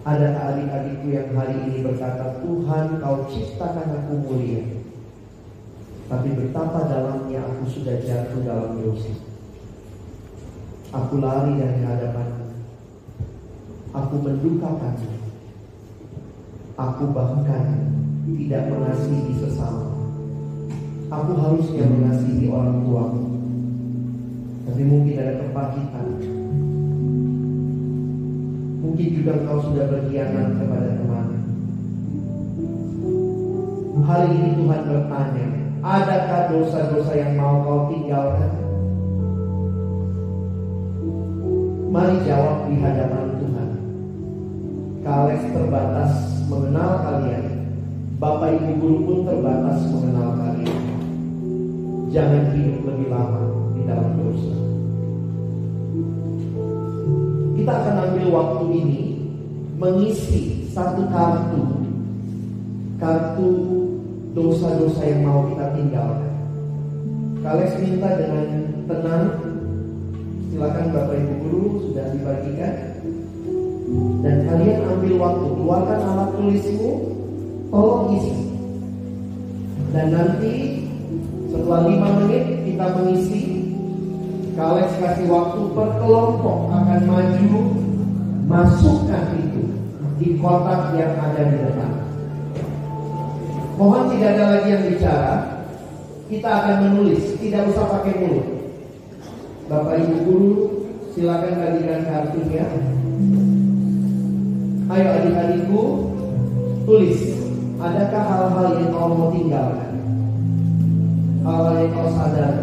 Ada adik-adikku yang hari ini berkata, Tuhan, kau ciptakan aku mulia, tapi betapa dalamnya aku sudah jatuh dalam dosa. Aku lari dari hadapan-Mu. Aku mendukakanmu. Aku bahkan tidak mengasihi sesama. Aku harusnya mengasihi orang tuaku, tapi mungkin ada kepahitan. Mungkin juga engkau sudah berkhianat kepada teman. Hari ini Tuhan bertanya, adakah dosa-dosa yang mau kau tinggalkan? Mari jawab di hadapan Tuhan. Kalex terbatas mengenal kalian, Bapak Ibu Guru pun terbatas mengenal kalian. Jangan hidup lebih lama di dalam dosa. Kita akan ambil waktu ini mengisi satu kartu dosa-dosa yang mau kita tinggalkan. Kalex minta dengan tenang. Silakan Bapak Ibu Guru sudah dibagikan. Dan kalian ambil waktu, keluarkan alat tulismu, tolong isi. Dan nanti setelah 5 menit kita mengisi. Kalex kasih waktu per kelompok akan maju, masukkan itu di kotak yang ada di depan. Mohon tidak ada lagi yang bicara. Kita akan menulis, tidak usah pakai mulut. Bapak Ibu Guru, silakan bagikan kartunya. Ayo adik-adikku, tulis. Adakah hal-hal yang kau mau tinggalkan? Hal-hal yang kau sadar?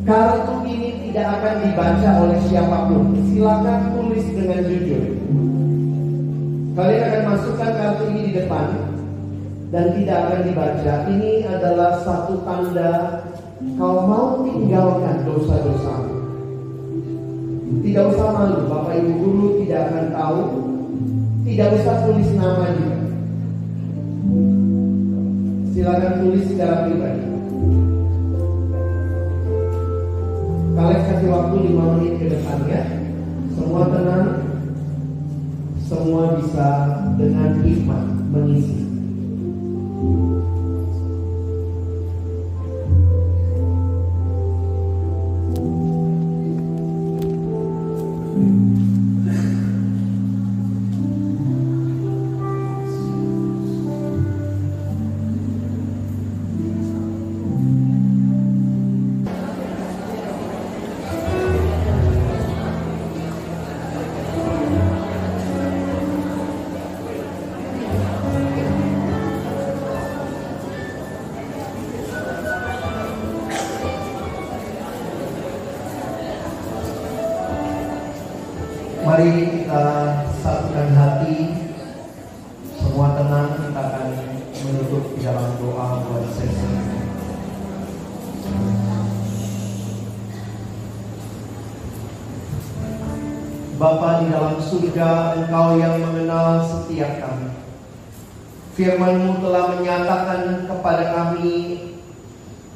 Kartu ini tidak akan dibaca oleh siapapun. Silakan tulis dengan jujur. Kalian akan masukkan kartu ini di depan dan tidak akan dibaca. Ini adalah satu tanda kau mau tinggalkan dosa-dosa. Tidak usah malu, Bapak Ibu Guru tidak akan tahu. Tidak usah tulis nama juga. Silakan tulis secara pribadi. Kalian kasih waktu 5 menit ke depannya. Semua tenang. Semua bisa dengan hikmat mengisi. Mari kita satukan hati, semua tenang, kita akan menutup di dalam doa buat sesi. Bapa di dalam surga, Engkau yang mengenal setiap kami. Firman-Mu telah menyatakan kepada kami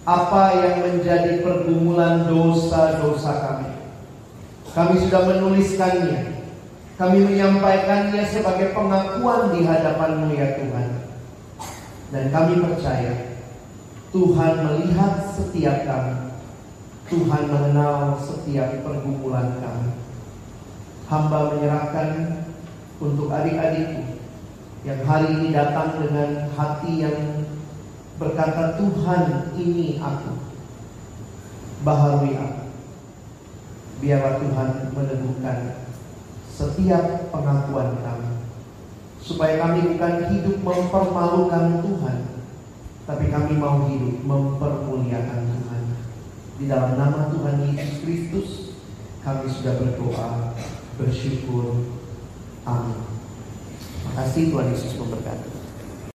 apa yang menjadi pergumulan dosa-dosa kami. Kami sudah menuliskannya. Kami menyampaikannya sebagai pengakuan di hadapan-Mu ya Tuhan. Dan kami percaya Tuhan melihat setiap kami. Tuhan mengenal setiap pergumulan kami. Hamba menyerahkan untuk adik-adikku yang hari ini datang dengan hati yang berkata, Tuhan, ini aku, baharui aku. Biarlah Tuhan meneguhkan setiap pengakuan kami, supaya kami bukan hidup mempermalukan Tuhan, tapi kami mau hidup mempermuliakan Tuhan. Di dalam nama Tuhan Yesus Kristus kami sudah berdoa, bersyukur. Amin. Terima kasih, Tuhan Yesus memberkati.